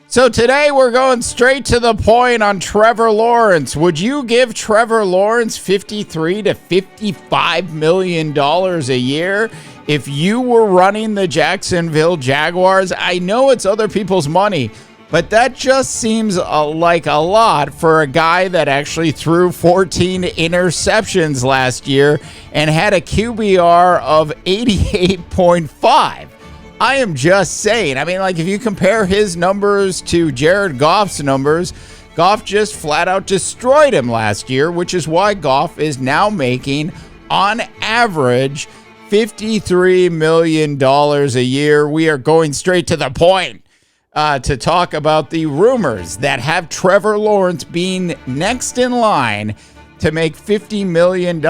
So today we're going straight to the point on Trevor Lawrence. Would you give Trevor Lawrence $53 to $55 million a year if you were running the Jacksonville Jaguars? I know it's other people's money, but that just seems like a lot for a guy that actually threw 14 interceptions last year and had a QBR of 88.5. I am just saying. I mean, like, if you compare his numbers to Jared Goff's numbers, Goff just flat out destroyed him last year, which is why Goff is now making, on average, $53 million a year. We are going straight to the point to talk about the rumors that have Trevor Lawrence being next in line to make $50 million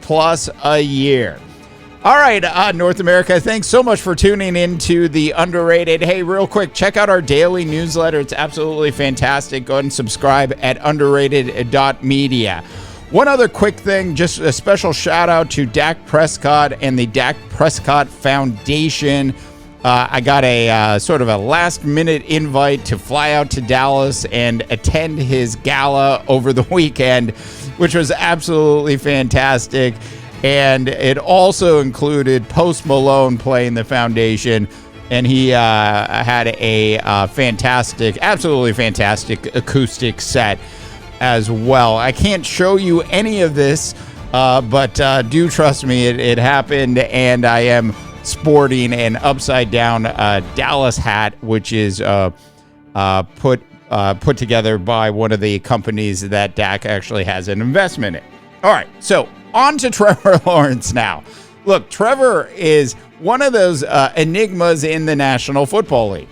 plus a year. All right, North America, thanks so much for tuning into the Underrated. Hey, real quick, check out our daily newsletter. It's absolutely fantastic. Go ahead and subscribe at underrated.media. One other quick thing, just a special shout out to Dak Prescott and the Dak Prescott Foundation. I got a sort of a last minute invite to fly out to Dallas and attend his gala over the weekend, which was absolutely fantastic. And it also included Post Malone playing the foundation, and he had a fantastic, absolutely fantastic acoustic set as well. I can't show you any of this, but do trust me, it happened, and I am sporting an upside-down Dallas hat, which is put together by one of the companies that Dak actually has an investment in. All right, so on to Trevor Lawrence now. Look, Trevor is one of those enigmas in the National Football League.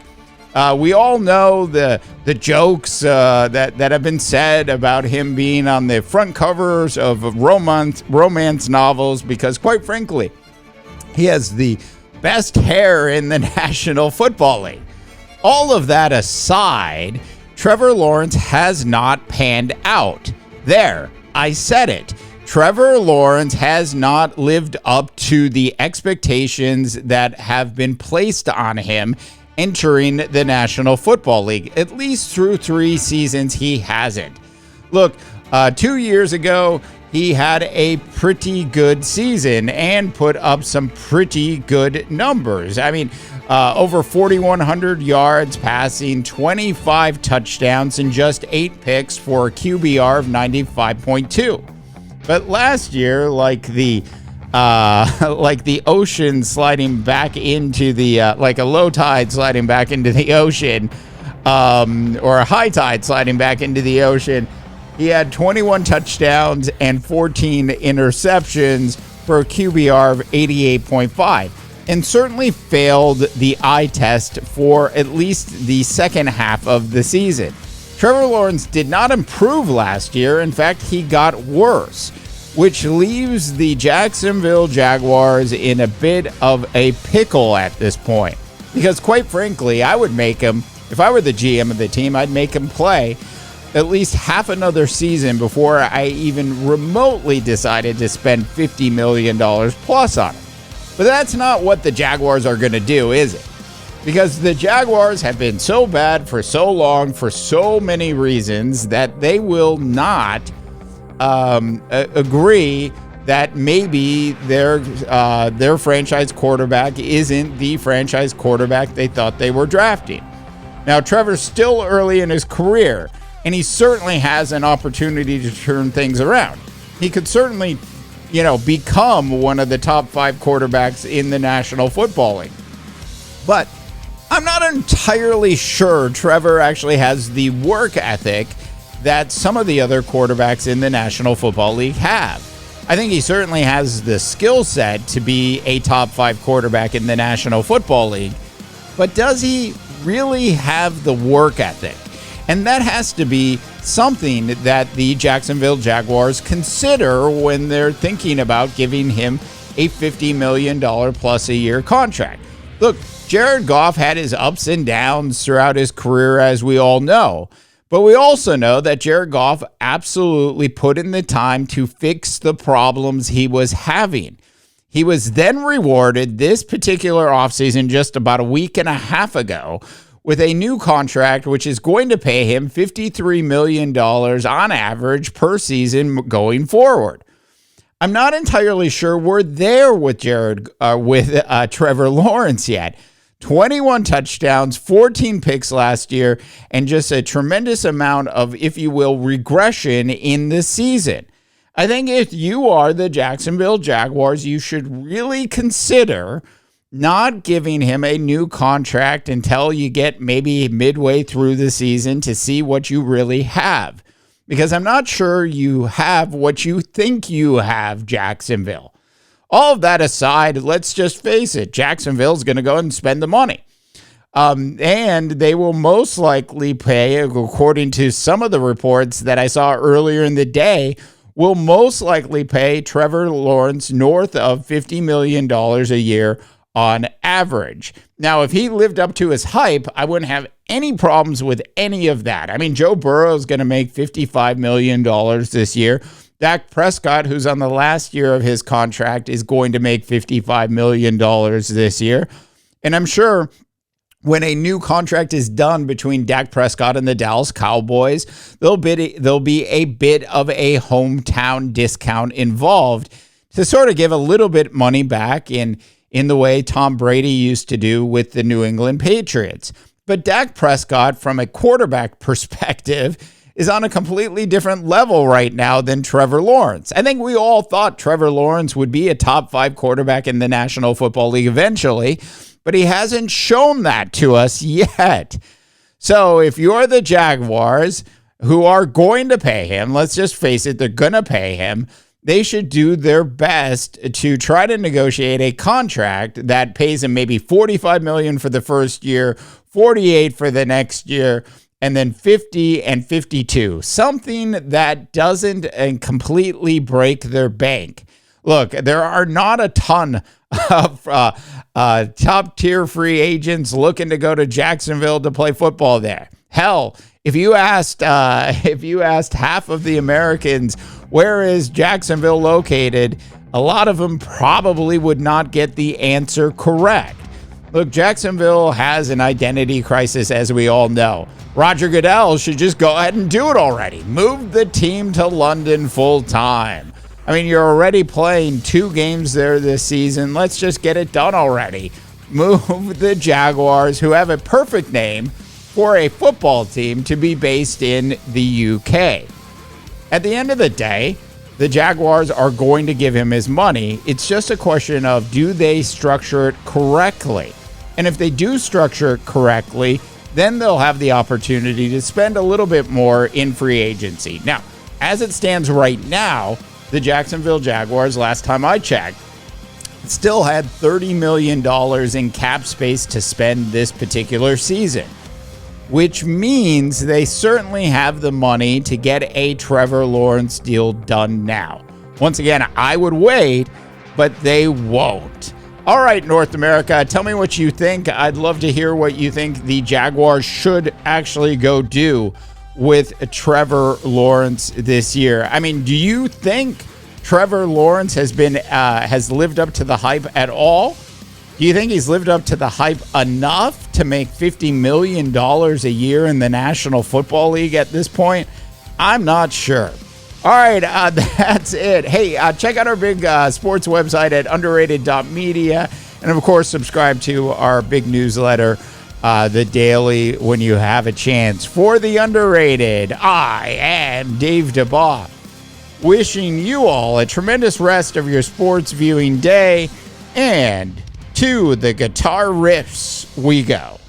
We all know the jokes that have been said about him being on the front covers of romance novels because, quite frankly, he has the best hair in the National Football League. All of that aside, Trevor Lawrence has not panned out. There, I said it. Trevor Lawrence has not lived up to the expectations that have been placed on him entering the National Football League. At least through 3 seasons, he hasn't. Look, 2 years ago, he had a pretty good season and put up some pretty good numbers. I mean, over 4,100 yards passing, 25 touchdowns, and just 8 picks for a QBR of 95.2. But last year, like the ocean sliding back into the like a low tide sliding back into the ocean, or a high tide sliding back into the ocean, he had 21 touchdowns and 14 interceptions for a QBR of 88.5, and certainly failed the eye test for at least the second half of the season. Trevor Lawrence did not improve last year. In fact, he got worse, which leaves the Jacksonville Jaguars in a bit of a pickle at this point. Because quite frankly, I would make him, if I were the GM of the team, I'd make him play at least half another season before I even remotely decided to spend $50 million plus on him. But that's not what the Jaguars are going to do, is it? Because the Jaguars have been so bad for so long, for so many reasons, that they will not agree that maybe their franchise quarterback isn't the franchise quarterback they thought they were drafting. Now, Trevor's still early in his career, and he certainly has an opportunity to turn things around. He could certainly, become one of the top 5 quarterbacks in the National Football League. But I'm not entirely sure Trevor actually has the work ethic that some of the other quarterbacks in the National Football League have. I think he certainly has the skill set to be a top 5 quarterback in the National Football League, but does he really have the work ethic? And that has to be something that the Jacksonville Jaguars consider when they're thinking about giving him a $50 million plus a year contract. Look, Jared Goff had his ups and downs throughout his career, as we all know. But we also know that Jared Goff absolutely put in the time to fix the problems he was having. He was then rewarded this particular offseason just about a week and a half ago with a new contract, which is going to pay him $53 million on average per season going forward. I'm not entirely sure we're there with Trevor Lawrence yet. 21 touchdowns, 14 picks last year, and just a tremendous amount of, if you will, regression in the season. I think if you are the Jacksonville Jaguars, you should really consider not giving him a new contract until you get maybe midway through the season to see what you really have. Because I'm not sure you have what you think you have, Jacksonville. All of that aside, let's just face it, Jacksonville's going to go and spend the money. And they will most likely pay, according to some of the reports that I saw earlier in the day, will most likely pay Trevor Lawrence north of $50 million a year on average. Now, if he lived up to his hype, I wouldn't have any problems with any of that. I mean, Joe Burrow is going to make $55 million this year. Dak Prescott, who's on the last year of his contract, is going to make $55 million this year. And I'm sure when a new contract is done between Dak Prescott and the Dallas Cowboys, there'll be a bit of a hometown discount involved to sort of give a little bit money back in the way Tom Brady used to do with the New England Patriots. But Dak Prescott, from a quarterback perspective, is on a completely different level right now than Trevor Lawrence. I think we all thought Trevor Lawrence would be a top 5 quarterback in the National Football League eventually, but he hasn't shown that to us yet. So if you're the Jaguars, who are going to pay him, let's just face it, they're going to pay him, they should do their best to try to negotiate a contract that pays him maybe $45 million for the first year, $48 for the next year, and then 50 and 52, something that doesn't completely break their bank. Look, there are not a ton of top tier free agents looking to go to Jacksonville to play football there. Hell, if you asked half of the Americans, where is Jacksonville located, a lot of them probably would not get the answer correct. Look, Jacksonville has an identity crisis, as we all know. Roger Goodell should just go ahead and do it already. Move the team to London full time. I mean, you're already playing 2 games there this season. Let's just get it done already. Move the Jaguars, who have a perfect name for a football team, to be based in the UK. At the end of the day, the Jaguars are going to give him his money. It's just a question of, do they structure it correctly? And if they do structure it correctly, then they'll have the opportunity to spend a little bit more in free agency. Now, as it stands right now, the Jacksonville Jaguars, last time I checked, still had $30 million in cap space to spend this particular season, which means they certainly have the money to get a Trevor Lawrence deal done now. Once again, I would wait, but they won't. All right, North America, tell me what you think. I'd love to hear what you think the Jaguars should actually go do with Trevor Lawrence this year. I mean, do you think Trevor Lawrence has lived up to the hype at all? Do you think he's lived up to the hype enough to make $50 million a year in the National Football League at this point? I'm not sure. All right, that's it. Hey, check out our big sports website at underrated.media. And, of course, subscribe to our big newsletter, The Daily, when you have a chance. For The Underrated, I am Dave DeBaugh, wishing you all a tremendous rest of your sports viewing day, and to the guitar riffs we go.